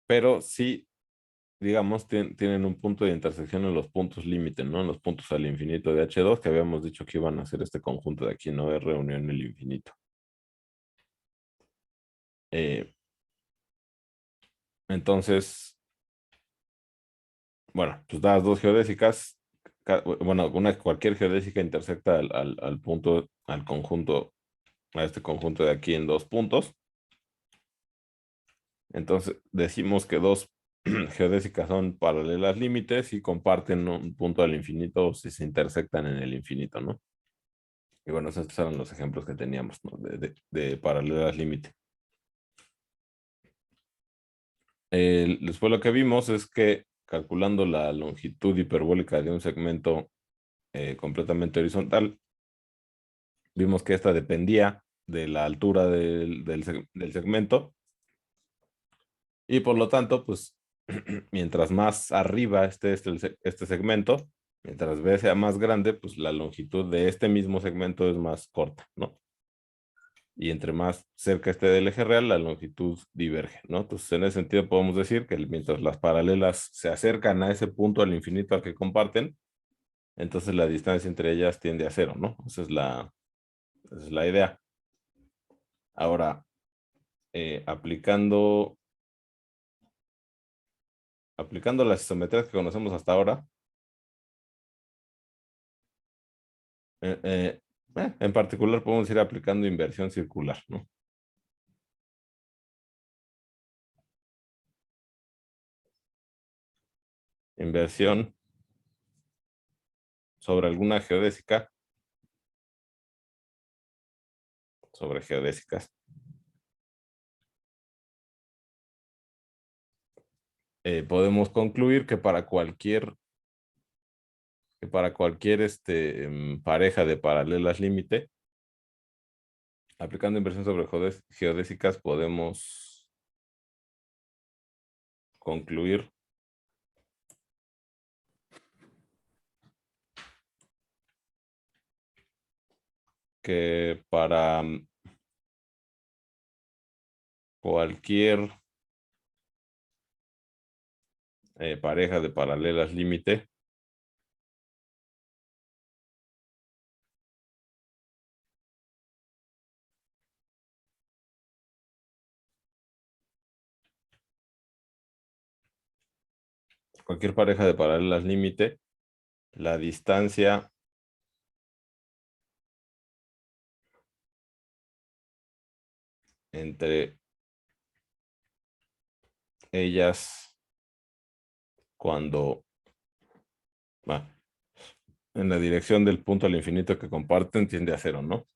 pero sí, digamos, tienen un punto de intersección en los puntos límite, ¿no? En los puntos al infinito de H2, que habíamos dicho que iban a ser este conjunto de aquí, ¿no? R unión el infinito. Eh, entonces, bueno, pues dadas dos geodésicas, bueno, cualquier geodésica intersecta al punto, al conjunto, a este conjunto de aquí en dos puntos. Entonces, decimos que dos geodésicas son paralelas límites y comparten un punto al infinito si se intersectan en el infinito, ¿no? Y bueno, estos eran los ejemplos que teníamos, ¿no? De paralelas límite. Después lo que vimos es que calculando la longitud hiperbólica de un segmento completamente horizontal, vimos que esta dependía de la altura del segmento y por lo tanto, pues mientras más arriba esté este segmento, mientras B sea más grande, pues la longitud de este mismo segmento es más corta, ¿no? Y entre más cerca esté del eje real, la longitud diverge, ¿no? Entonces, en ese sentido podemos decir que mientras las paralelas se acercan a ese punto al infinito al que comparten, entonces la distancia entre ellas tiende a cero, ¿no? Esa es la idea. Ahora, aplicando las isometrías que conocemos hasta ahora, eh, eh, en particular podemos ir aplicando inversión circular, ¿no? Inversión sobre alguna geodésica, sobre geodésicas. Podemos concluir que para cualquier pareja de paralelas límite, aplicando inversión sobre geodésicas, podemos concluir que para cualquier pareja de paralelas límite, la distancia entre ellas cuando va en la dirección del punto al infinito que comparten tiende a cero, ¿no?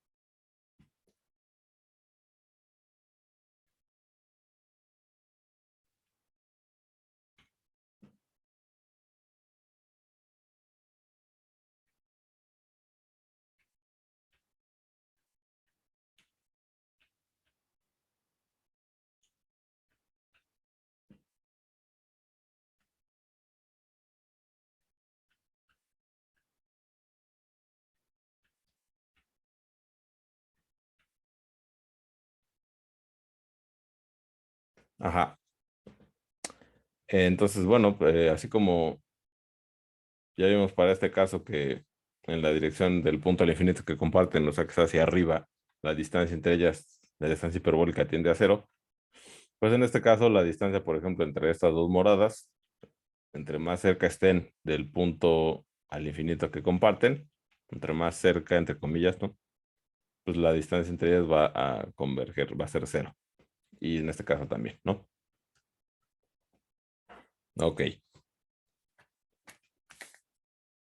Ajá. Entonces, bueno, así como ya vimos para este caso que en la dirección del punto al infinito que comparten, o sea, que está hacia arriba, la distancia entre ellas, la distancia hiperbólica tiende a cero. Pues en este caso, la distancia, por ejemplo, entre estas dos moradas, entre más cerca estén del punto al infinito que comparten, entre más cerca, entre comillas, ¿no? Pues la distancia entre ellas va a converger, va a ser cero. Y en este caso también, ¿no? Ok.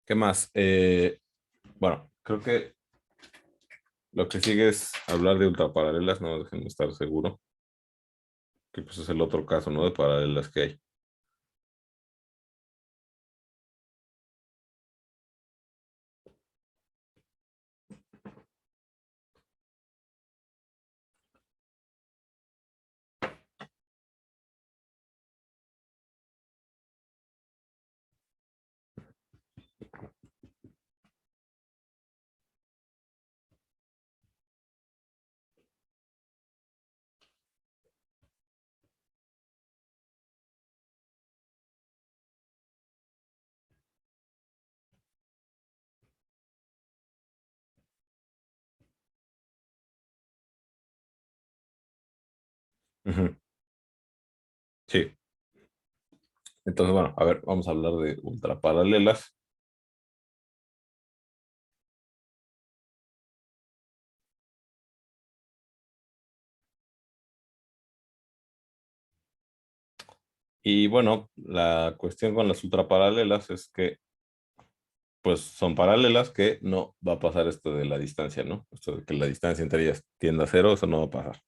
¿Qué más? Bueno, creo que lo que sigue es hablar de ultraparalelas, no déjenme estar seguro, que pues es el otro caso, ¿no? De paralelas que hay. Ujú. Sí. Entonces, bueno, a ver, vamos a hablar de ultraparalelas. Y bueno, la cuestión con las ultraparalelas es que, pues, son paralelas que no va a pasar esto de la distancia, ¿no? Esto de que la distancia entre ellas tienda a cero, eso no va a pasar.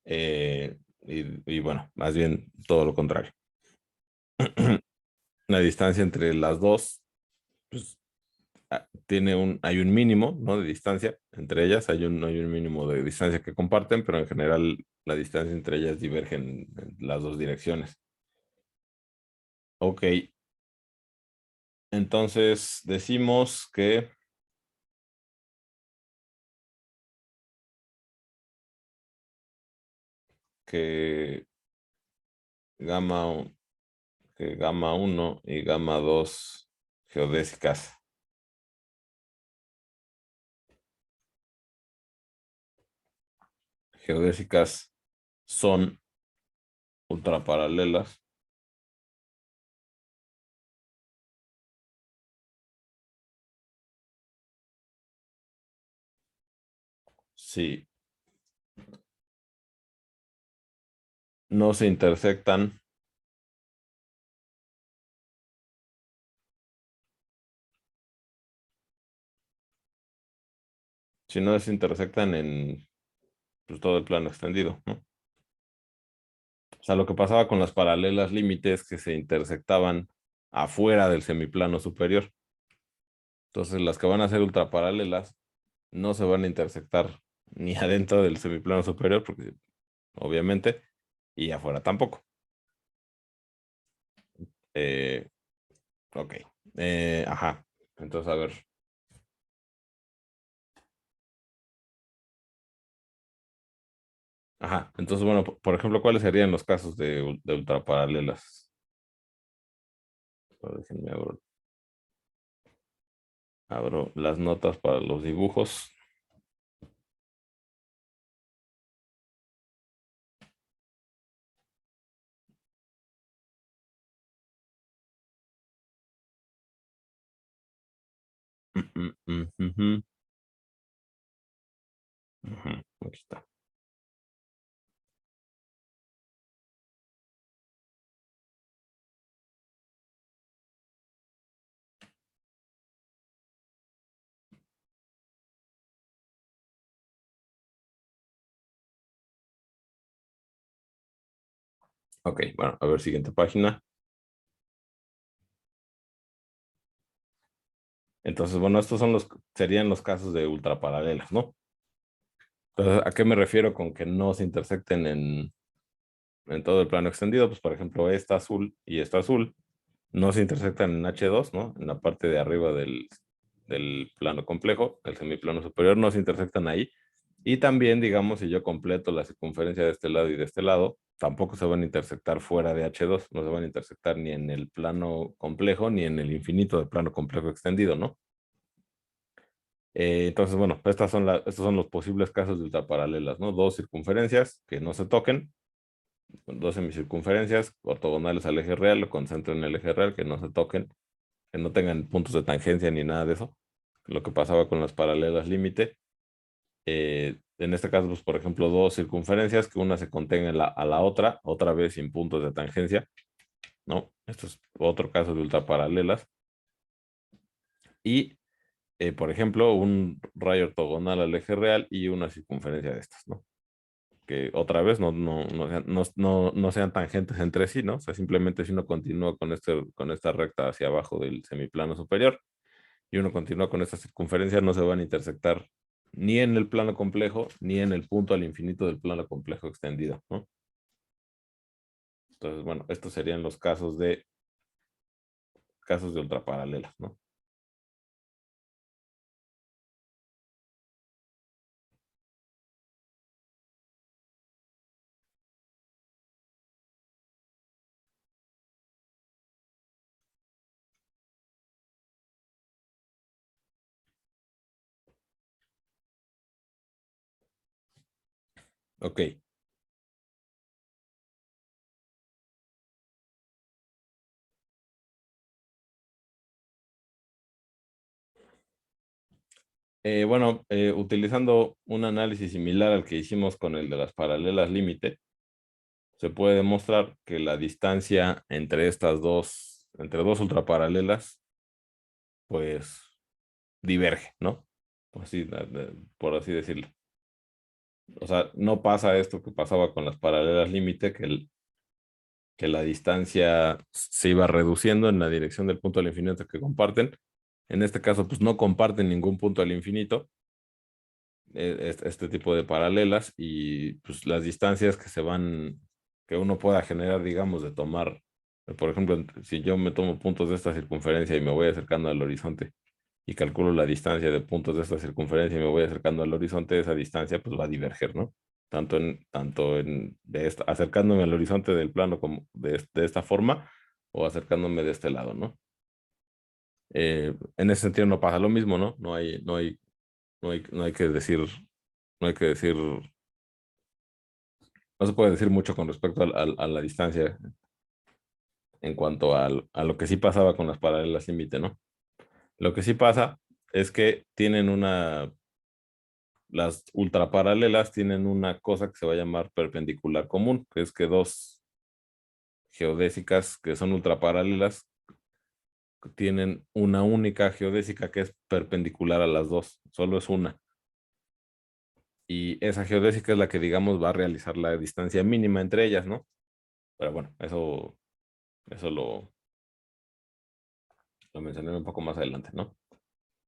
Y bueno, más bien todo lo contrario. La distancia entre las dos, pues, hay un mínimo, ¿no? De distancia entre ellas, hay un mínimo de distancia que comparten, pero en general la distancia entre ellas diverge en las dos direcciones. Ok, entonces decimos que gamma, que gamma uno y gamma 2 geodésicas, geodésicas son ultraparalelas. Si no se intersectan, si no se intersectan en, pues, todo el plano extendido, ¿no? O sea, lo que pasaba con las paralelas límites que se intersectaban afuera del semiplano superior. Entonces, las que van a ser ultraparalelas no se van a intersectar ni adentro del semiplano superior, porque obviamente, y afuera tampoco. Eh, ok. Ajá. Entonces, a ver. Ajá. Entonces, bueno, por ejemplo, ¿cuáles serían los casos de ultraparalelas? Déjenme abro las notas para los dibujos. Ujú. Ujú. Aquí está. Ok, bueno, a ver, siguiente página. Entonces, bueno, estos son serían los casos de ultraparalelas, ¿no? Entonces, ¿a qué me refiero con que no se intersecten en todo el plano extendido? Pues, por ejemplo, esta azul no se intersectan en H2, ¿no? En la parte de arriba del plano complejo, el semiplano superior, no se intersectan ahí. Y también, digamos, si yo completo la circunferencia de este lado y de este lado, tampoco se van a intersectar fuera de H2, no se van a intersectar ni en el plano complejo ni en el infinito del plano complejo extendido, ¿no? Entonces, bueno, estos son los posibles casos de ultraparalelas, ¿no? Dos circunferencias que no se toquen, dos semicircunferencias ortogonales al eje real, o con centro en el eje real, que no se toquen, que no tengan puntos de tangencia ni nada de eso, lo que pasaba con las paralelas límite. En este caso, pues, por ejemplo, dos circunferencias que una se contenga a la otra vez sin puntos de tangencia, ¿no? Esto es otro caso de ultraparalelas. Y, por ejemplo, un rayo ortogonal al eje real y una circunferencia de estas, ¿no? Que otra vez no sean tangentes entre sí, ¿no? O sea, simplemente si uno continúa con esta recta hacia abajo del semiplano superior y uno continúa con esta circunferencia, no se van a intersectar ni en el plano complejo ni en el punto al infinito del plano complejo extendido, ¿no? Entonces, bueno, estos serían los casos de ultraparalelas, ¿no? Ok. Bueno, utilizando un análisis similar al que hicimos con el de las paralelas límite, se puede demostrar que la distancia entre entre dos ultraparalelas, pues diverge, ¿no? Por así decirlo. O sea, no pasa esto que pasaba con las paralelas límite, que la distancia se iba reduciendo en la dirección del punto al infinito que comparten. En este caso, pues no comparten ningún punto al infinito, este tipo de paralelas, y pues las distancias que uno pueda generar, digamos, de tomar, por ejemplo, si yo me tomo puntos de esta circunferencia y me voy acercando al horizonte y calculo la distancia de puntos de esta circunferencia y me voy acercando al horizonte, esa distancia pues va a diverger, ¿no? Acercándome al horizonte del plano como de esta forma o acercándome de este lado, ¿no? En ese sentido no pasa lo mismo, ¿no? No hay que decir, no hay que decir, no se puede decir mucho con respecto a la distancia en cuanto a lo que sí pasaba con las paralelas límite, ¿no? Lo que sí pasa es que las ultraparalelas tienen una cosa que se va a llamar perpendicular común, que es que dos geodésicas que son ultraparalelas tienen una única geodésica que es perpendicular a las dos, solo es una. Y esa geodésica es la que, digamos, va a realizar la distancia mínima entre ellas, ¿no? Pero bueno, eso lo mencioné un poco más adelante, ¿no?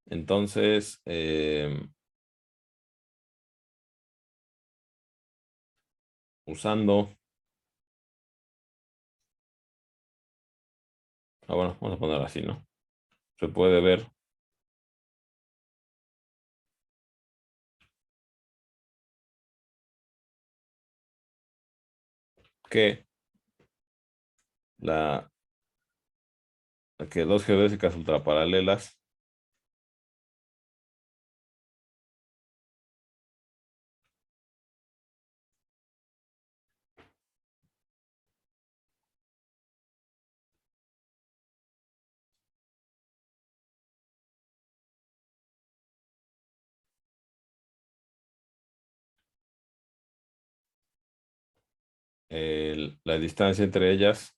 Entonces, usando, bueno, vamos a ponerlo así, ¿no? Se puede ver que, la, que dos geodésicas ultraparalelas la distancia entre ellas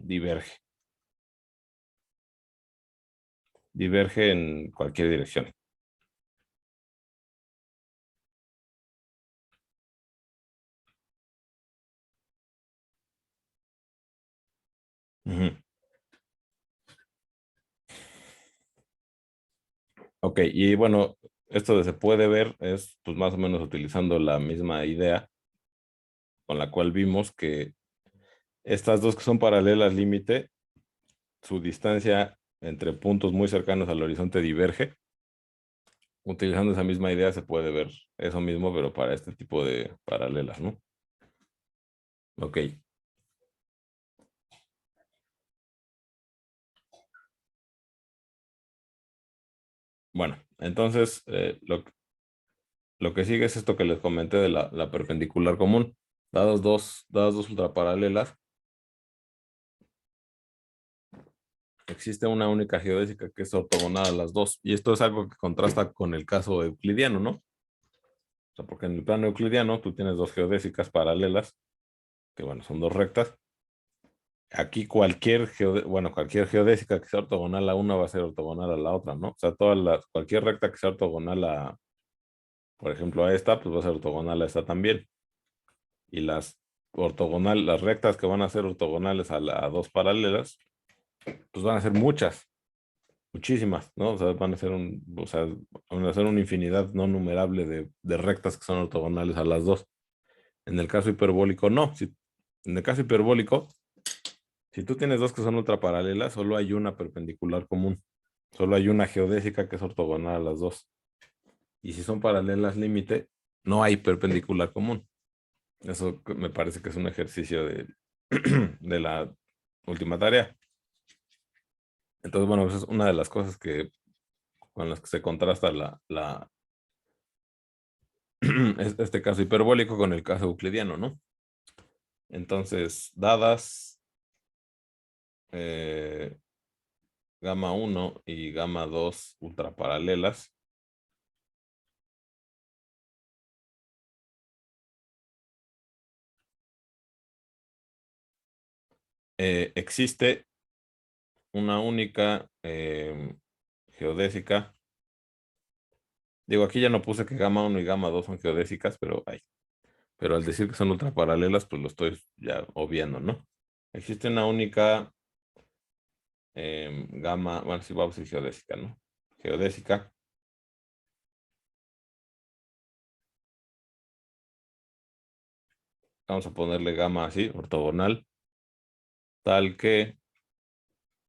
diverge. Diverge en cualquier dirección. Ujú. Ok, y bueno, esto de se puede ver es pues más o menos utilizando la misma idea con la cual vimos que estas dos que son paralelas límite, su distancia entre puntos muy cercanos al horizonte diverge. Utilizando esa misma idea se puede ver eso mismo, pero para este tipo de paralelas, ¿no? Ok, bueno, entonces lo que sigue es esto que les comenté de la perpendicular común. Dadas dos ultraparalelas, existe una única geodésica que es ortogonal a las dos. Y esto es algo que contrasta con el caso euclidiano, ¿no? O sea, porque en el plano euclidiano tú tienes dos geodésicas paralelas, que bueno, son dos rectas. Aquí cualquier geodésica que sea ortogonal a una va a ser ortogonal a la otra, ¿no? O sea, cualquier recta que sea ortogonal por ejemplo, a esta, pues va a ser ortogonal a esta también. Y las rectas que van a ser ortogonales a dos paralelas, pues van a ser muchísimas, ¿no? O sea, van a ser una infinidad no numerable de rectas que son ortogonales a las dos. En el caso hiperbólico, no. En el caso hiperbólico, si tú tienes dos que son ultraparalelas, solo hay una perpendicular común. Solo hay una geodésica que es ortogonal a las dos. Y si son paralelas límite, no hay perpendicular común. Eso me parece que es un ejercicio de la última tarea. Entonces, bueno, esa es una de las cosas con las que se contrasta este caso hiperbólico con el caso euclidiano, ¿no? Entonces, dadas gamma 1 y gamma 2 ultraparalelas, existe una única geodésica. Digo, aquí ya no puse que gamma 1 y gamma 2 son geodésicas, pero al decir que son ultraparalelas, pues lo estoy ya obviando, ¿no? Existe una única gamma, bueno, sí vamos a decir geodésica, ¿no? Geodésica. Vamos a ponerle gamma así, ortogonal, tal que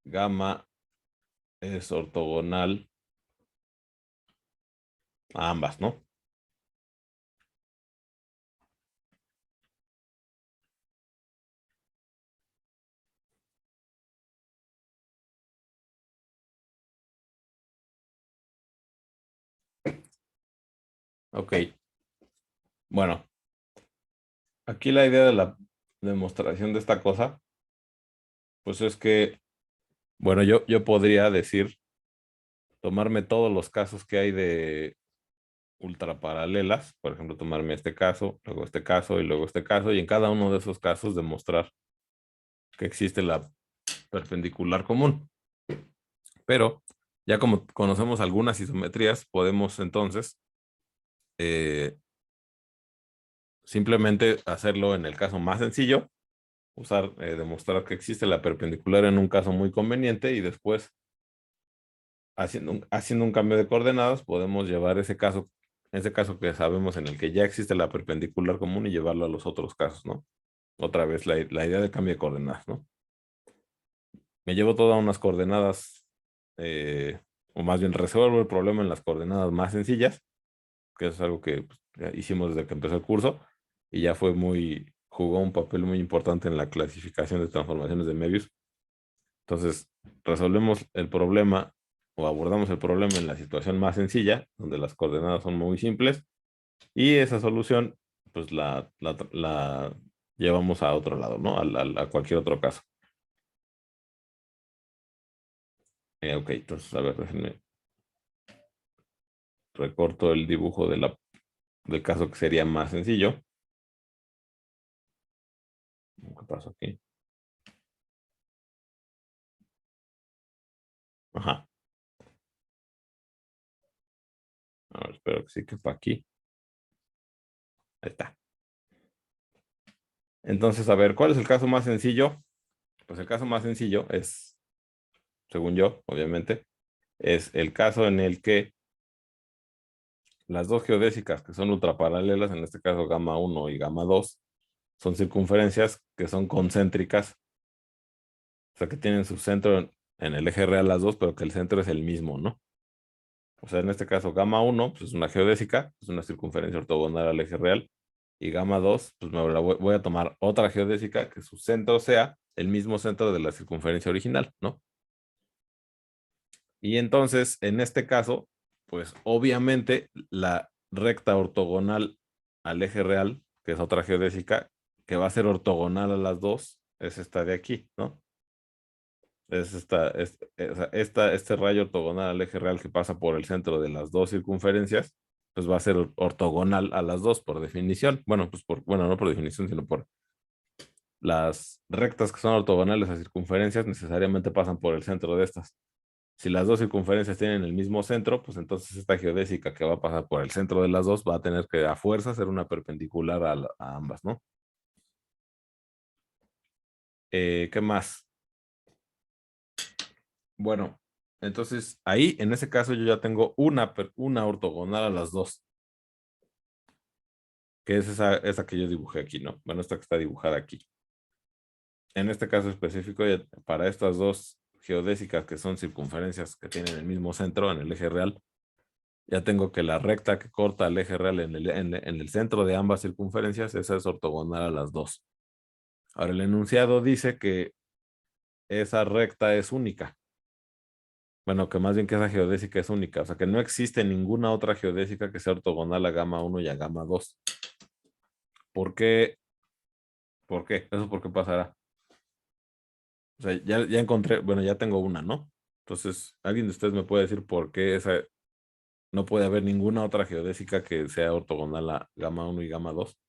gamma es ortogonal a ambas, ¿no? Ok. Bueno, aquí la idea de la demostración de esta cosa, pues es que, bueno, yo podría decir, tomarme todos los casos que hay de ultraparalelas, por ejemplo, tomarme este caso, luego este caso y luego este caso, y en cada uno de esos casos demostrar que existe la perpendicular común. Pero ya como conocemos algunas isometrías, podemos entonces simplemente hacerlo en el caso más sencillo, demostrar que existe la perpendicular en un caso muy conveniente y después, haciendo un cambio de coordenadas, podemos llevar ese caso que sabemos en el que ya existe la perpendicular común y llevarlo a los otros casos, ¿no? Otra vez la idea de cambio de coordenadas, ¿no? Me llevo todas unas coordenadas, o más bien resuelvo el problema en las coordenadas más sencillas, que es algo que pues, ya hicimos desde que empezó el curso y ya jugó un papel muy importante en la clasificación de transformaciones de Möbius. Entonces, resolvemos el problema o abordamos el problema en la situación más sencilla, donde las coordenadas son muy simples, y esa solución, pues la llevamos a otro lado, ¿no? A cualquier otro caso. Ok, entonces, a ver, déjenme recorto el dibujo del caso que sería más sencillo. ¿Qué pasó aquí? Ajá. A ver, espero que sí quepa aquí. Ahí está. Entonces, a ver, ¿cuál es el caso más sencillo? Pues el caso más sencillo es, según yo, obviamente, es el caso en el que las dos geodésicas que son ultraparalelas, en este caso gamma 1 y gamma 2, son circunferencias que son concéntricas, o sea que tienen su centro en el eje real las dos, pero que el centro es el mismo, ¿no? O sea, en este caso gamma 1 pues es una geodésica, es una circunferencia ortogonal al eje real, y gamma 2 pues voy a tomar otra geodésica que su centro sea el mismo centro de la circunferencia original, ¿no? Y entonces, en este caso, pues obviamente la recta ortogonal al eje real, que es otra geodésica, que va a ser ortogonal a las dos, es esta de aquí, ¿no? O sea, este rayo ortogonal al eje real que pasa por el centro de las dos circunferencias, pues va a ser ortogonal a las dos por definición. Bueno, pues bueno, no por definición, sino por las rectas que son ortogonales a circunferencias necesariamente pasan por el centro de estas. Si las dos circunferencias tienen el mismo centro, pues entonces esta geodésica que va a pasar por el centro de las dos va a tener que a fuerza ser una perpendicular a ambas, ¿no? ¿Qué más? Bueno, entonces ahí en ese caso yo ya tengo una ortogonal a las dos, que es esa que yo dibujé aquí, ¿no? Bueno, esta que está dibujada aquí. En este caso específico, para estas dos geodésicas que son circunferencias que tienen el mismo centro en el eje real, ya tengo que la recta que corta el eje real en el centro de ambas circunferencias, esa es ortogonal a las dos. Ahora, el enunciado dice que esa recta es única. Bueno, que más bien que esa geodésica es única, o sea que no existe ninguna otra geodésica que sea ortogonal a gamma uno y a gamma 2. ¿Por qué? ¿Por qué? ¿Eso por qué pasará? O sea, ya encontré, bueno, ya tengo una, ¿no? Entonces, ¿alguien de ustedes me puede decir por qué esa no puede haber ninguna otra geodésica que sea ortogonal a gamma uno y gamma 2?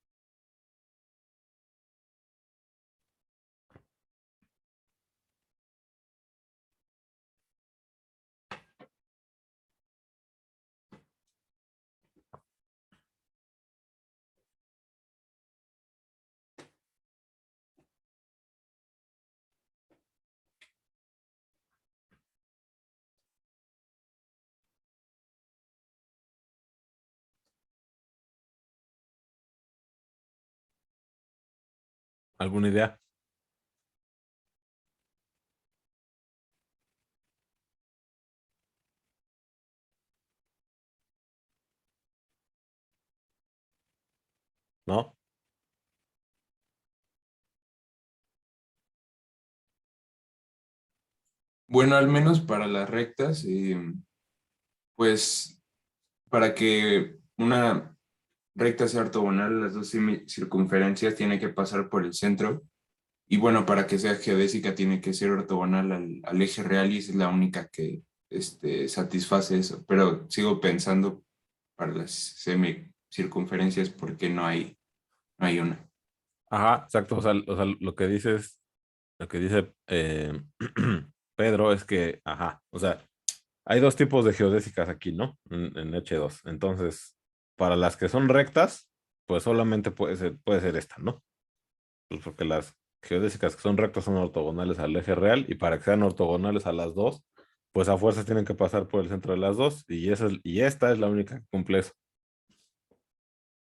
¿Alguna idea? ¿No? Bueno, al menos para las rectas, pues para que una recta sea ortogonal, las dos circunferencias tiene que pasar por el centro. Y bueno, para que sea geodésica tiene que ser ortogonal al eje real y esa es la única que satisface eso. Pero sigo pensando para las semicircunferencias porque no hay una. Ajá, exacto. O sea, lo que dice Pedro es que, ajá, o sea, hay dos tipos de geodésicas aquí, ¿no? En H2. Entonces, para las que son rectas, pues solamente puede ser esta, ¿no? Pues porque las geodésicas que son rectas son ortogonales al eje real y para que sean ortogonales a las dos, pues a fuerzas tienen que pasar por el centro de las dos y esta es la única que cumple eso.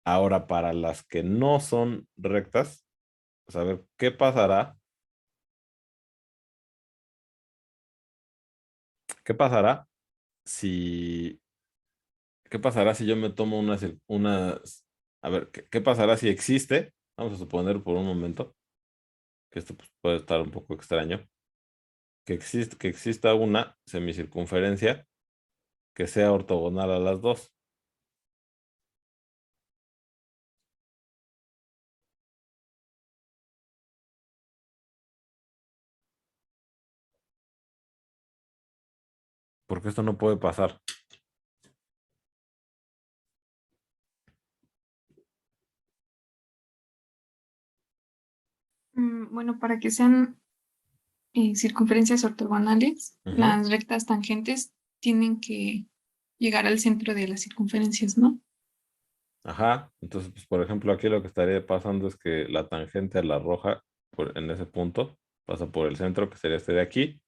Ahora, para las que no son rectas, pues a ver, ¿qué pasará si, qué pasará si yo me tomo a ver, ¿qué pasará si existe? Vamos a suponer por un momento que esto pues, puede estar un poco extraño, que exista una semicircunferencia que sea ortogonal a las dos. Porque esto no puede pasar. Bueno, para que sean circunferencias ortogonales, Ujú. las rectas tangentes tienen que llegar al centro de las circunferencias, ¿no? Ajá. Entonces, pues, por ejemplo, aquí lo que estaría pasando es que la tangente a la roja en ese punto pasa por el centro, que sería este de aquí,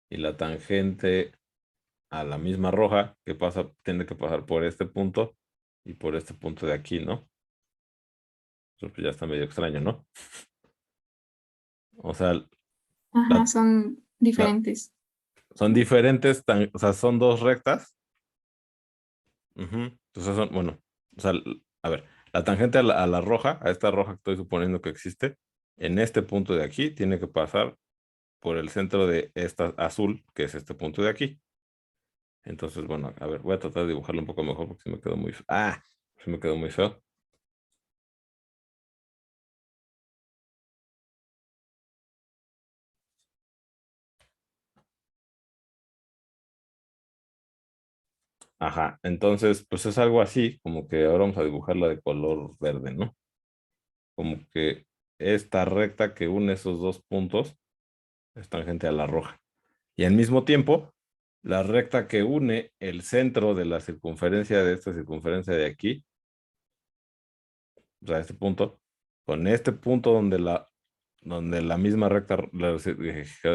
y la tangente a la misma roja que pasa, tiene que pasar por este punto y por este punto de aquí, ¿no? Eso pues ya está medio extraño, ¿no? O sea, Ajá, la- son la- diferentes. son diferentes, o sea, son dos rectas. Ujú. Entonces son, bueno, o sea, a ver, la tangente a la roja, a esta roja que estoy suponiendo que existe, en este punto de aquí tiene que pasar por el centro de esta azul, que es este punto de aquí. Entonces, bueno, a ver, voy a tratar de dibujarlo un poco mejor porque se me quedó muy feo. Ah, se me quedó muy feo. Ajá, entonces, pues es algo así, como que ahora vamos a dibujarla de color verde, ¿no? Como que esta recta que une esos dos puntos es tangente a la roja. Y al mismo tiempo, la recta que une el centro de la circunferencia de esta circunferencia de aquí, o sea, este punto, con este punto donde la misma recta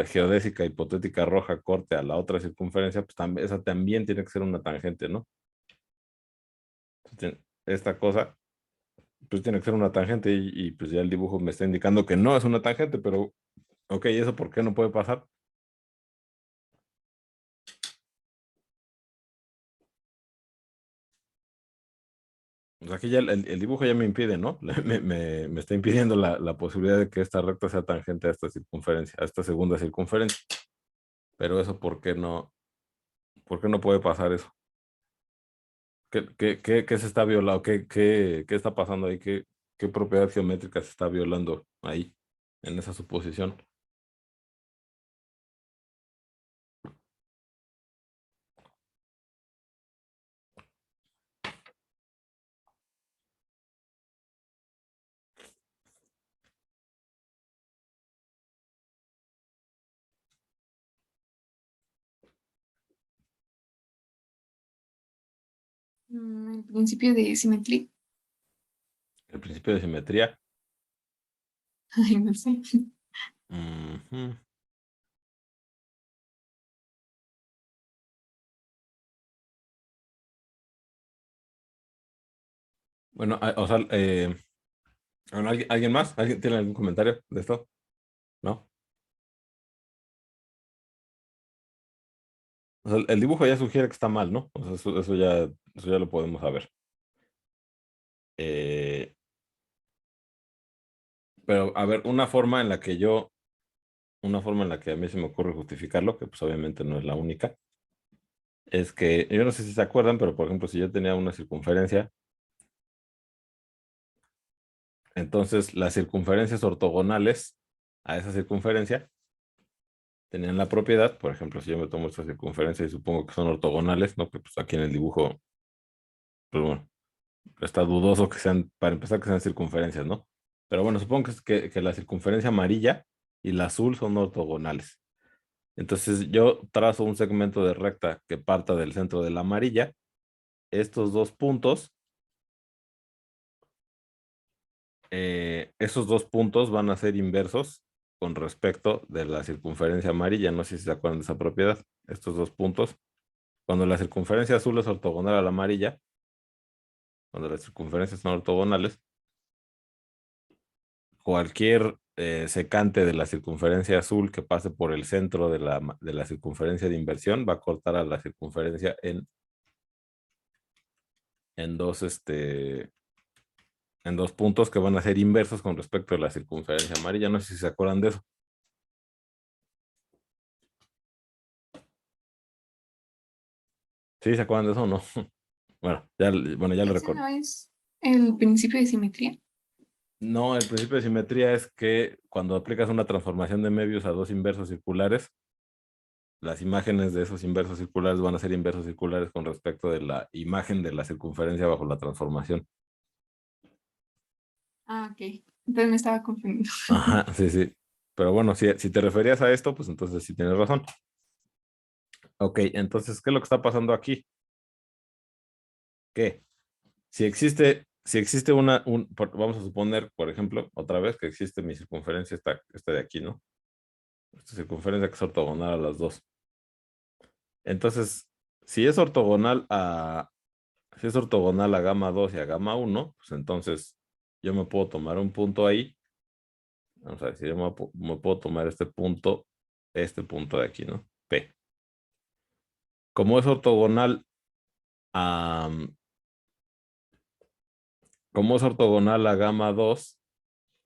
geodésica hipotética roja corte a la otra circunferencia, pues esa también tiene que ser una tangente, ¿no? Esta cosa, pues tiene que ser una tangente pues ya el dibujo me está indicando que no es una tangente, pero, ok, ¿eso por qué no puede pasar? O sea, aquí ya el dibujo ya me impide, ¿no? Me está impidiendo la posibilidad de que esta recta sea tangente a esta circunferencia, a esta segunda circunferencia. Pero eso, ¿por qué no? ¿Por qué no puede pasar eso? ¿Qué se está violando? ¿Qué está pasando ahí? ¿Qué propiedad geométrica se está violando ahí, en esa suposición? El principio de simetría. El principio de simetría. Ay, no sé. Ujú. Bueno, o sea, bueno, ¿alguien más? ¿Alguien tiene algún comentario de esto? ¿No? O sea, el dibujo ya sugiere que está mal, ¿no? O sea, eso ya lo podemos saber. Pero, a ver, una forma en la que a mí se me ocurre justificarlo, que pues obviamente no es la única, es que, yo no sé si se acuerdan, pero por ejemplo, si yo tenía una circunferencia, entonces las circunferencias ortogonales a esa circunferencia tenían la propiedad, por ejemplo, si yo me tomo esta circunferencia y supongo que son ortogonales, ¿no? Que pues aquí en el dibujo, pues bueno, está dudoso que sean, para empezar, que sean circunferencias, ¿no? Pero bueno, supongo que la circunferencia amarilla y la azul son ortogonales. Entonces yo trazo un segmento de recta que parta del centro de la amarilla. Estos dos puntos, esos dos puntos van a ser inversos con respecto de la circunferencia amarilla. No sé si se acuerdan de esa propiedad. Estos dos puntos, cuando la circunferencia azul es ortogonal a la amarilla, cuando las circunferencias son ortogonales, cualquier secante de la circunferencia azul que pase por el centro de la circunferencia de inversión va a cortar a la circunferencia en dos, en dos puntos que van a ser inversos con respecto a la circunferencia amarilla. No sé si se acuerdan de eso. ¿Sí se acuerdan de eso o no? Bueno, ya lo Ese recuerdo. no es el principio de simetría. No, el principio de simetría es que cuando aplicas una transformación de Möbius a dos inversos circulares, las imágenes de esos inversos circulares van a ser inversos circulares con respecto de la imagen de la circunferencia bajo la transformación. Ah, ok. Entonces me estaba confundiendo. Ajá, sí, sí. Pero bueno, si te referías a esto, pues entonces sí tienes razón. Ok, entonces, ¿qué es lo que está pasando aquí? Que si existe vamos a suponer, por ejemplo, otra vez que existe mi circunferencia, esta de aquí, ¿no? Esta circunferencia que es ortogonal a las dos. Entonces, si es ortogonal a gamma 2 y a gamma 1, pues entonces yo me puedo tomar un punto ahí. Vamos a decir, yo me puedo tomar este punto de aquí, ¿no? P. Como es ortogonal a, como es ortogonal a gamma 2,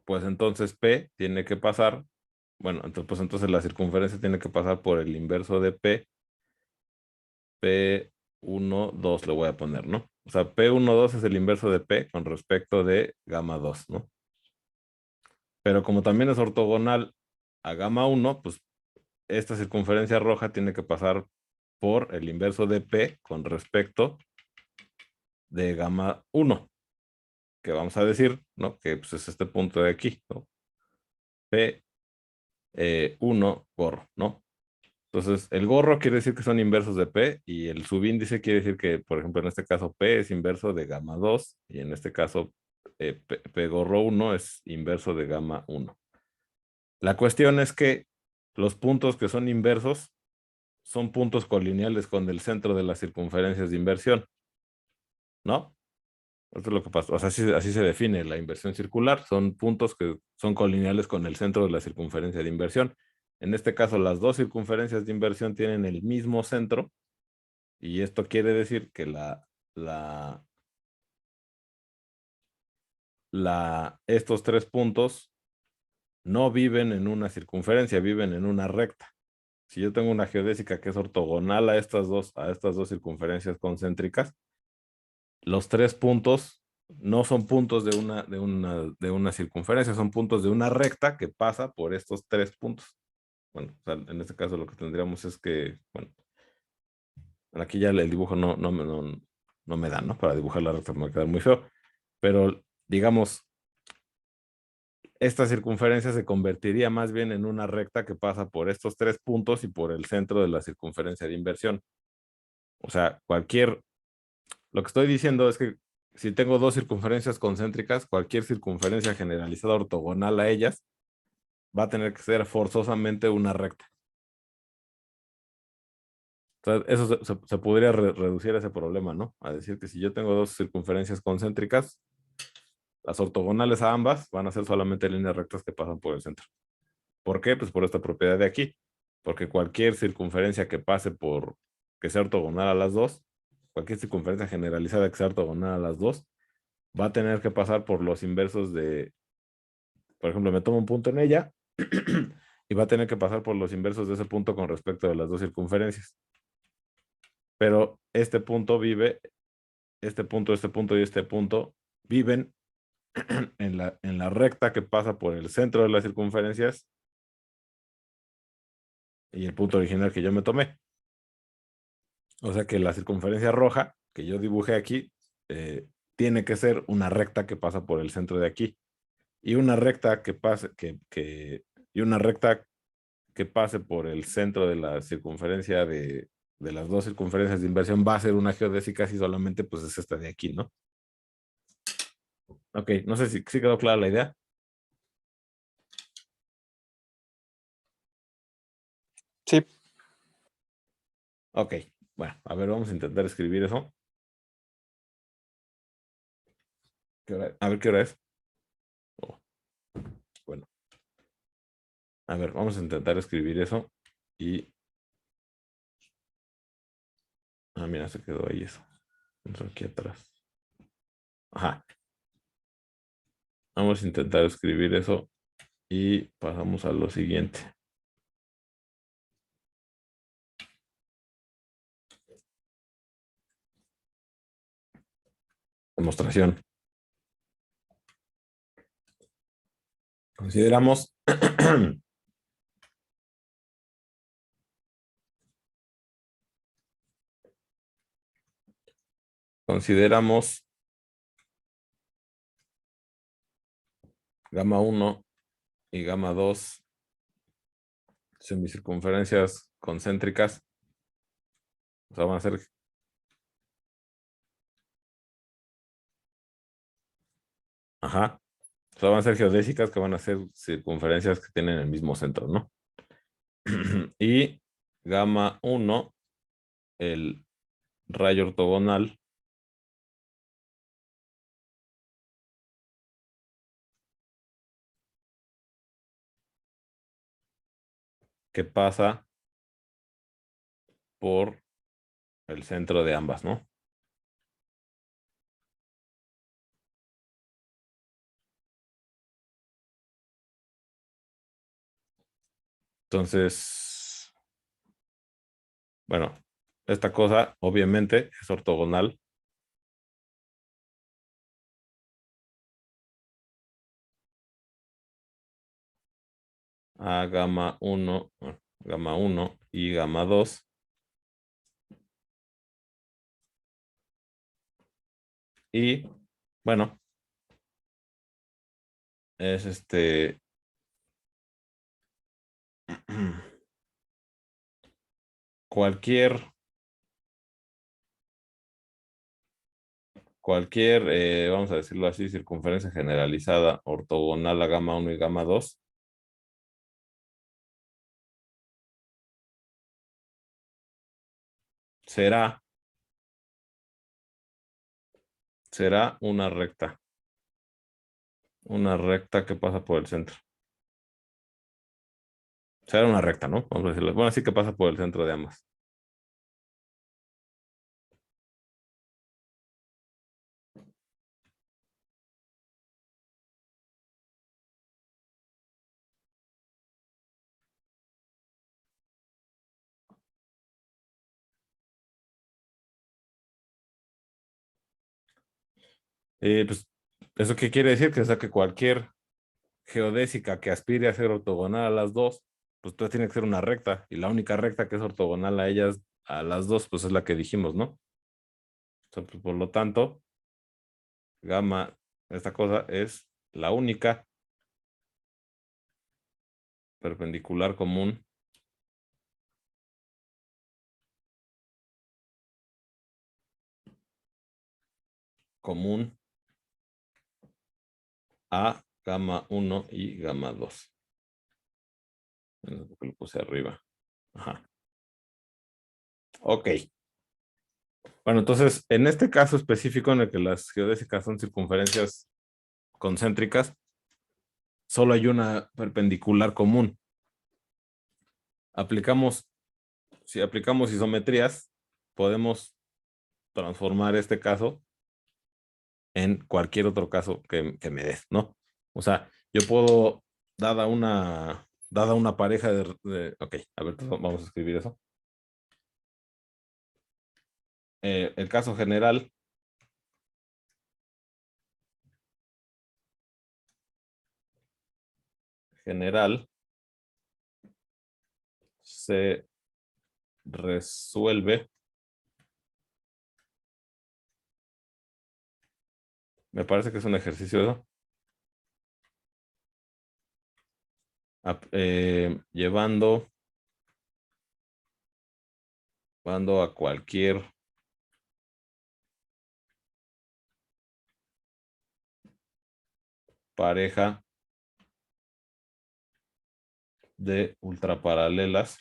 pues entonces P tiene que pasar, bueno, entonces la circunferencia tiene que pasar por el inverso de P1, 2 le voy a poner, ¿no? O sea, P1, 2 es el inverso de P con respecto de gamma 2, ¿no? Pero como también es ortogonal a gamma 1, pues esta circunferencia roja tiene que pasar por el inverso de P con respecto de gamma 1, que vamos a decir, ¿no? Que pues, es este punto de aquí, ¿no? P1 gorro, ¿no? Entonces, el gorro quiere decir que son inversos de P y el subíndice quiere decir que, por ejemplo, en este caso P es inverso de gamma 2 y en este caso P gorro 1 es inverso de gamma 1. La cuestión es que los puntos que son inversos son puntos colineales con el centro de las circunferencias de inversión, ¿no? Esto es lo que pasa. O sea, así se define la inversión circular. Son puntos que son colineales con el centro de la circunferencia de inversión. En este caso, las dos circunferencias de inversión tienen el mismo centro y esto quiere decir que estos tres puntos no viven en una circunferencia, viven en una recta. si yo tengo una geodésica que es ortogonal a estas dos circunferencias concéntricas, los 3 puntos no son puntos de una circunferencia, son puntos de una recta que pasa por estos 3 puntos. Bueno, o sea, en este caso lo que tendríamos es que, bueno, aquí ya el dibujo no me da, ¿no? Para dibujar la recta me va a quedar muy feo, pero digamos, esta circunferencia se convertiría más bien en una recta que pasa por estos 3 puntos y por el centro de la circunferencia de inversión. O sea, lo que estoy diciendo es que si tengo dos circunferencias concéntricas, cualquier circunferencia generalizada ortogonal a ellas va a tener que ser forzosamente una recta. Entonces, eso se podría reducir ese problema, ¿no? A decir que si yo tengo dos circunferencias concéntricas, las ortogonales a ambas van a ser solamente líneas rectas que pasan por el centro. ¿Por qué? Pues por esta propiedad de aquí. Porque cualquier circunferencia que sea ortogonal a las dos, cualquier circunferencia generalizada que sea ortogonal a las dos, va a tener que pasar por los inversos por ejemplo, me tomo un punto en ella y va a tener que pasar por los inversos de ese punto con respecto de las dos circunferencias. Pero este punto y este punto viven en la recta que pasa por el centro de las circunferencias y el punto original que yo me tomé. O sea que la circunferencia roja que yo dibujé aquí tiene que ser una recta que pasa por el centro de aquí. Y una recta y una recta que pase por el centro de la circunferencia de las dos circunferencias de inversión va a ser una geodésica si solamente pues es esta de aquí, ¿no? Ok, no sé si quedó clara la idea. Sí. Ok, bueno, a ver, vamos a intentar escribir eso. A ver qué hora es. Oh, bueno. A ver, vamos a intentar escribir eso. Y... Ah, mira, se quedó ahí eso. Vamos aquí atrás. Ajá. Vamos a intentar escribir eso. Y pasamos a lo siguiente. Demostración. Consideramos consideramos gamma 1 y gamma 2 semicircunferencias concéntricas. O sea, van a ser ajá. O sea, van a ser geodésicas que van a ser circunferencias que tienen el mismo centro, ¿no? Y gamma 1, el rayo ortogonal, que pasa por el centro de ambas, ¿no? Entonces, bueno, esta cosa obviamente es ortogonal a gamma 1, gamma 1 y gamma 2. Y bueno, es cualquier, vamos a decirlo así, circunferencia generalizada ortogonal a gamma 1 y gamma 2 será una recta que pasa por el centro. Será una recta, ¿no? Vamos a decirlo. Bueno, sí que pasa por el centro de ambas. Pues, ¿eso qué quiere decir? Que, o sea, que cualquier geodésica que aspire a ser ortogonal a las dos, pues entonces tiene que ser una recta. Y la única recta que es ortogonal a ellas, a las dos, pues es la que dijimos, ¿no? O sea, pues, por lo tanto, gamma, esta cosa es la única perpendicular común a gamma 1 y gamma 2. Porque lo puse arriba. Ajá. Ok. Bueno, entonces, en este caso específico en el que las geodésicas son circunferencias concéntricas, solo hay una perpendicular común. Si aplicamos isometrías, podemos transformar este caso en cualquier otro caso que me des, ¿no? O sea, yo puedo, dada una pareja ok, a ver, vamos a escribir eso. El caso general se resuelve, me parece que es un ejercicio eso, llevando a cualquier pareja de ultraparalelas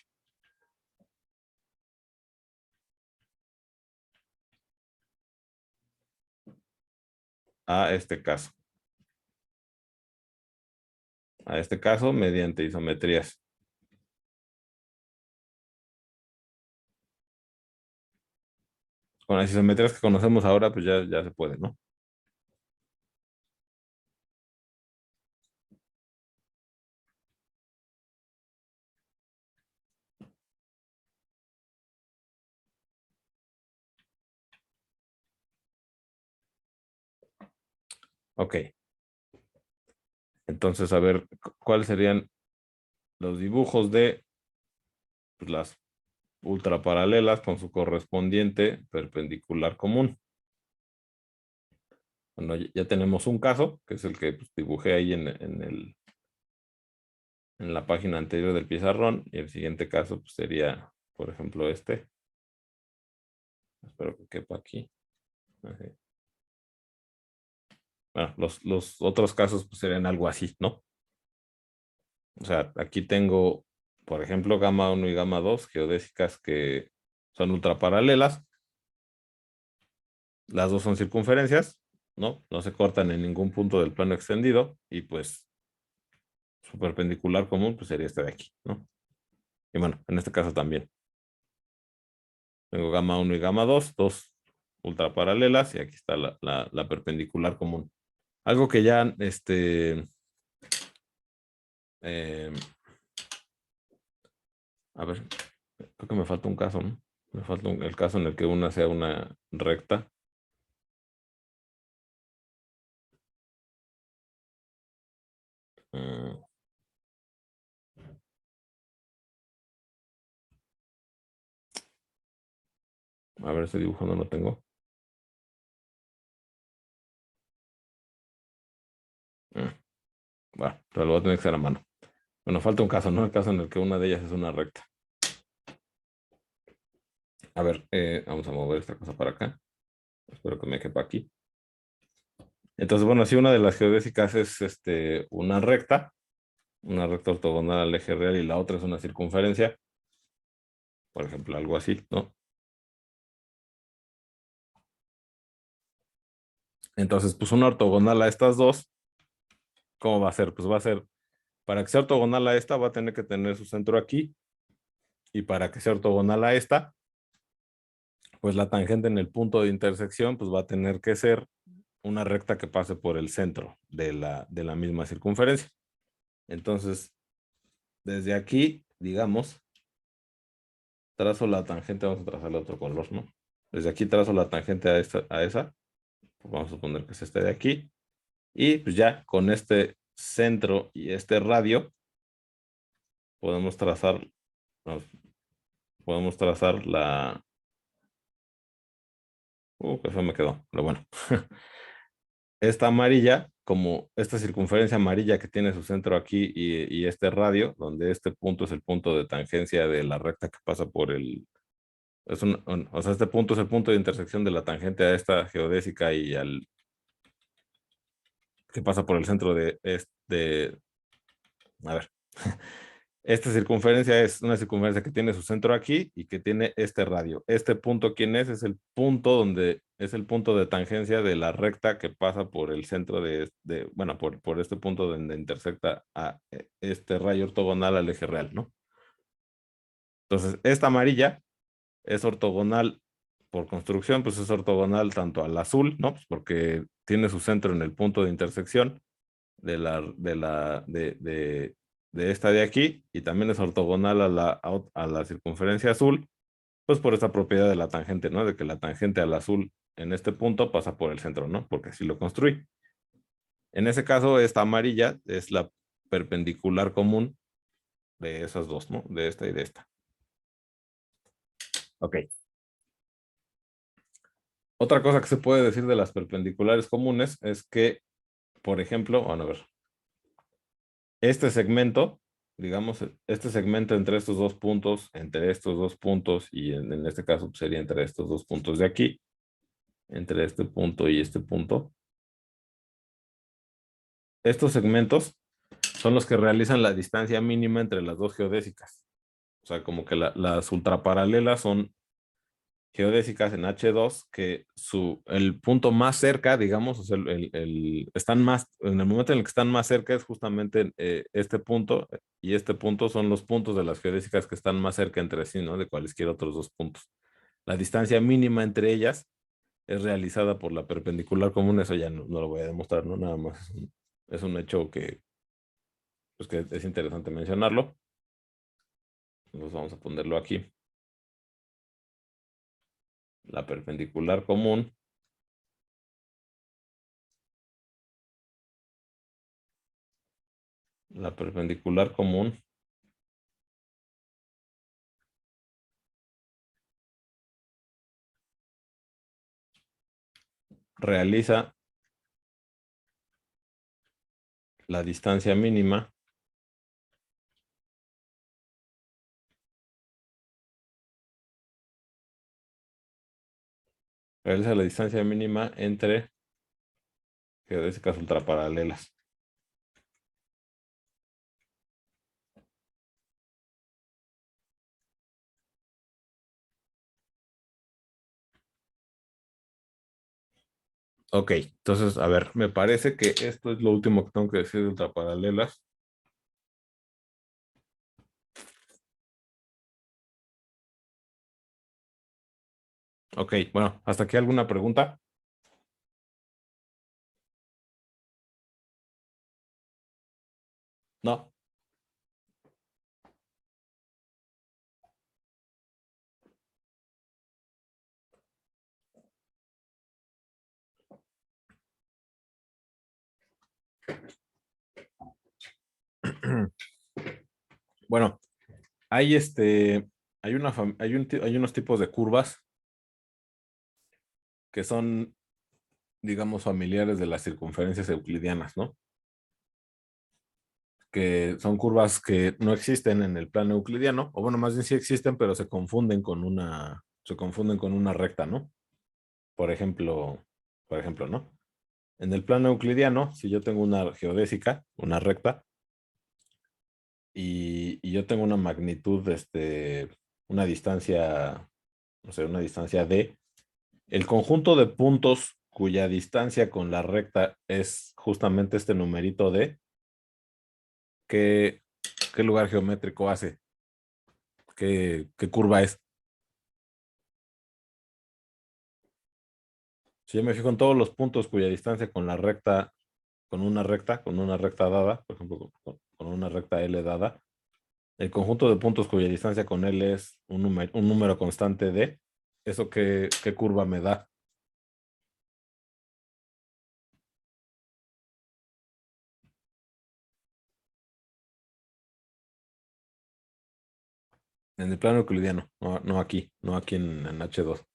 a este caso. A este caso mediante isometrías. Con las isometrías que conocemos ahora, pues ya se puede, ¿no? Ok. Entonces, a ver, ¿cuáles serían los dibujos de pues, las ultraparalelas con su correspondiente perpendicular común? Bueno, ya tenemos un caso, que es el que pues, dibujé ahí en la página anterior del pizarrón, y el siguiente caso pues, sería, por ejemplo, este. Espero que quepa aquí. Así. Bueno, los otros casos pues, serían algo así, ¿no? O sea, aquí tengo, por ejemplo, gamma 1 y gamma 2, geodésicas que son ultraparalelas. Las dos son circunferencias, ¿no? No se cortan en ningún punto del plano extendido y pues su perpendicular común pues sería este de aquí, ¿no? Y bueno, en este caso también. Tengo gamma 1 y gamma 2, dos ultraparalelas y aquí está la perpendicular común. Algo que ya, a ver, creo que me falta un caso, ¿no? Me falta el caso en el que una sea una recta. A ver, ese dibujo no lo tengo. Bueno, pero lo voy a tener que hacer a mano. Bueno, falta un caso, ¿no? El caso en el que una de ellas es una recta. A ver, vamos a mover esta cosa para acá. Espero que me quepa aquí. Entonces, bueno, si una de las geodésicas es una recta ortogonal al eje real y la otra es una circunferencia, por ejemplo, algo así, ¿no? Entonces, pues una ortogonal a estas dos, ¿cómo va a ser? Pues va a ser, para que sea ortogonal a esta, va a tener que tener su centro aquí, y para que sea ortogonal a esta, pues la tangente en el punto de intersección, pues va a tener que ser una recta que pase por el centro de la misma circunferencia. Entonces, desde aquí, digamos, trazo la tangente, vamos a trazarle otro color, ¿no? Desde aquí trazo la tangente a esa, Vamos a suponer que es este de aquí. Y pues ya con este centro y este radio podemos trazar la... qué feo me quedó, pero bueno. Esta amarilla, como esta circunferencia amarilla que tiene su centro aquí y este radio, donde este punto es el punto de tangencia de la recta que pasa por el... o sea, este punto es el punto de intersección de la tangente a esta geodésica y al... que pasa por el centro de este... A ver. Esta circunferencia es una circunferencia que tiene su centro aquí y que tiene este radio. Este punto, ¿quién es? Es el punto donde es el punto de tangencia de la recta que pasa por el centro bueno, por este punto donde intersecta a este rayo ortogonal al eje real, ¿no? Entonces, esta amarilla es ortogonal por construcción, pues es ortogonal tanto al azul, ¿no? Pues porque tiene su centro en el punto de intersección de esta de aquí y también es ortogonal a la circunferencia azul, pues por esta propiedad de la tangente, ¿no? De que la tangente al azul en este punto pasa por el centro, ¿no? Porque así lo construí. En ese caso, esta amarilla es la perpendicular común de esas dos, ¿no? De esta y de esta. Ok. Otra cosa que se puede decir de las perpendiculares comunes es que, por ejemplo, van a ver, este segmento, digamos, este segmento entre estos dos puntos, y en este caso pues, sería entre estos dos puntos de aquí, entre este punto y este punto. Estos segmentos son los que realizan la distancia mínima entre las dos geodésicas. O sea, como que las ultraparalelas son geodésicas en H2 que el punto más cerca, digamos, o sea, están más, en el momento en el que están más cerca es justamente este punto y este punto son los puntos de las geodésicas que están más cerca entre sí, ¿no? De cualquier otros dos puntos. La distancia mínima entre ellas es realizada por la perpendicular común, eso ya no lo voy a demostrar, ¿no? Nada más es un hecho pues que es interesante mencionarlo. Entonces vamos a ponerlo aquí. La perpendicular común realiza la distancia mínima entre geodésicas ultraparalelas. Ok, entonces, a ver, me parece que esto es lo último que tengo que decir de ultraparalelas. Ok, bueno, ¿hasta aquí alguna pregunta? No. Bueno, hay hay unos tipos de curvas que son, digamos, familiares de las circunferencias euclidianas, ¿no? Que son curvas que no existen en el plano euclidiano, o bueno, más bien sí existen, pero se confunden con una recta, ¿no? Por ejemplo, ¿no? En el plano euclidiano, si yo tengo una geodésica, una recta, y yo tengo una magnitud, una distancia, no sé, una distancia d, el conjunto de puntos cuya distancia con la recta es justamente este numerito d, ¿qué lugar geométrico hace? ¿Qué curva es? Si yo me fijo en todos los puntos cuya distancia con la recta, con una recta dada, por ejemplo, con una recta L dada, el conjunto de puntos cuya distancia con L es un número constante d, ¿eso qué curva me da? En el plano euclidiano, no aquí, no aquí en H2.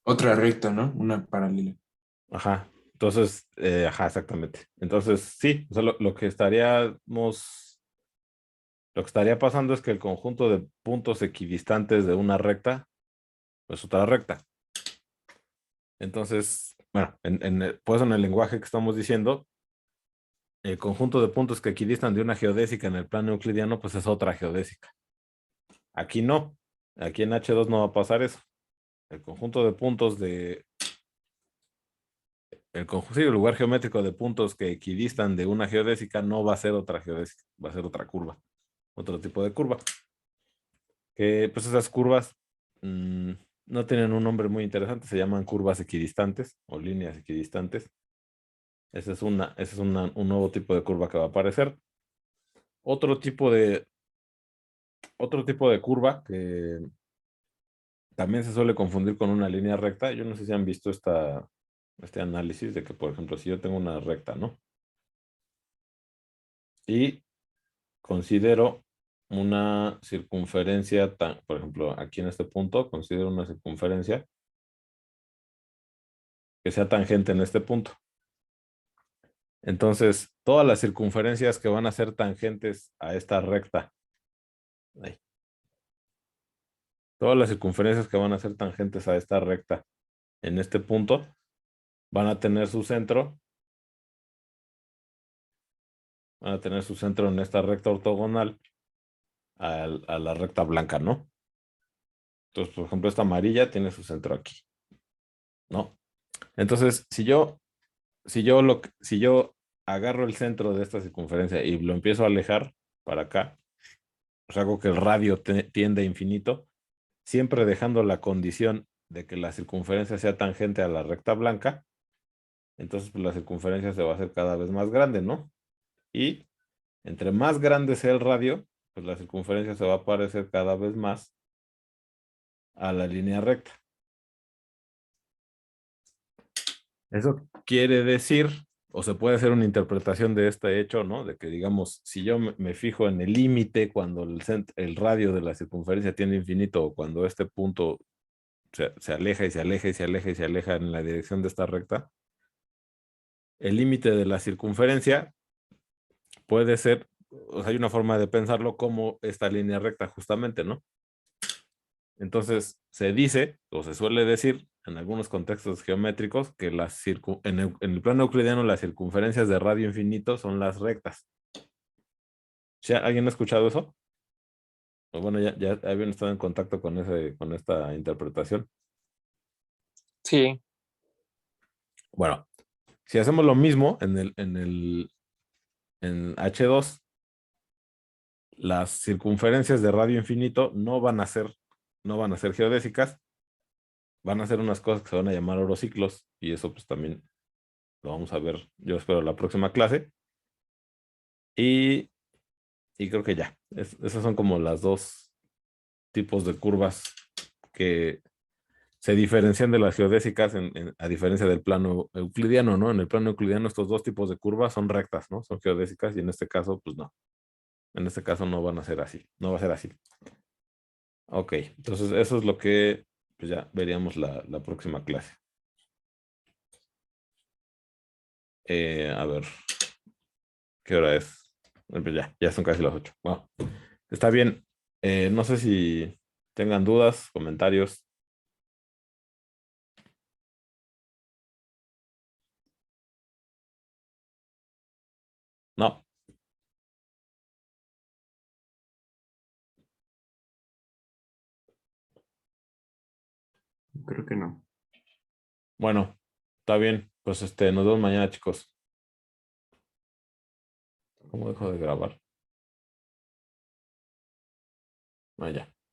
Otra recta, ¿no? Una paralela. Ajá. Entonces, ajá, exactamente. Entonces, sí, o sea, lo que estaría pasando es que el conjunto de puntos equidistantes de una recta es otra recta. Entonces, bueno, pues en el lenguaje que estamos diciendo, el conjunto de puntos que equidistan de una geodésica en el plano euclidiano, pues es otra geodésica. Aquí no. Aquí en H2 no va a pasar eso. El conjunto de puntos el lugar geométrico de puntos que equidistan de una geodésica no va a ser otra geodésica, va a ser otra curva, otro tipo de curva. Que pues esas curvas no tienen un nombre muy interesante, se llaman curvas equidistantes o líneas equidistantes. Ese es un nuevo tipo de curva que va a aparecer. Otro tipo de curva que también se suele confundir con una línea recta. Yo no sé si han visto este análisis de que, por ejemplo, si yo tengo una recta, ¿no? Y considero una circunferencia, por ejemplo, aquí en este punto, considero una circunferencia que sea tangente en este punto. Entonces, todas las circunferencias que van a ser tangentes a esta recta, ahí, todas las circunferencias que van a ser tangentes a esta recta en este punto, van a tener su centro en esta recta ortogonal a la recta blanca, ¿no? Entonces, por ejemplo, esta amarilla tiene su centro aquí, ¿no? Entonces, si yo agarro el centro de esta circunferencia y lo empiezo a alejar para acá, pues hago que el radio tiende a infinito, siempre dejando la condición de que la circunferencia sea tangente a la recta blanca, entonces pues, la circunferencia se va a hacer cada vez más grande, ¿no? Y entre más grande sea el radio, pues la circunferencia se va a parecer cada vez más a la línea recta. Eso quiere decir, o se puede hacer una interpretación de este hecho, ¿no? De que, digamos, si yo me fijo en el límite cuando el radio de la circunferencia tiende a infinito, o cuando este punto se aleja y se aleja y se aleja y se aleja en la dirección de esta recta, el límite de la circunferencia puede ser, o sea, hay una forma de pensarlo como esta línea recta justamente, ¿no? Entonces, se dice, o se suele decir, en algunos contextos geométricos, que en el plano euclidiano las circunferencias de radio infinito son las rectas. ¿Alguien ha escuchado eso? O bueno, ya habían estado en contacto con esta interpretación. Sí, Bueno, si hacemos lo mismo en H2, las circunferencias de radio infinito no van a ser geodésicas, van a ser unas cosas que se van a llamar orociclos, y eso pues también lo vamos a ver, yo espero, la próxima clase. Y creo que ya, esos son como las dos tipos de curvas que se diferencian de las geodésicas a diferencia del plano euclidiano, ¿no? En el plano euclidiano estos dos tipos de curvas son rectas, ¿no? Son geodésicas, y en este caso, pues no. En este caso no van a ser así, no va a ser así. Ok, entonces eso es lo que pues ya veríamos la próxima clase. A ver, ¿qué hora es? Pues ya son casi las 8. Wow. Está bien. No sé si tengan dudas, comentarios. No. Creo que no. Bueno, está bien. Pues nos vemos mañana, chicos. ¿Cómo dejo de grabar? Ah, ya.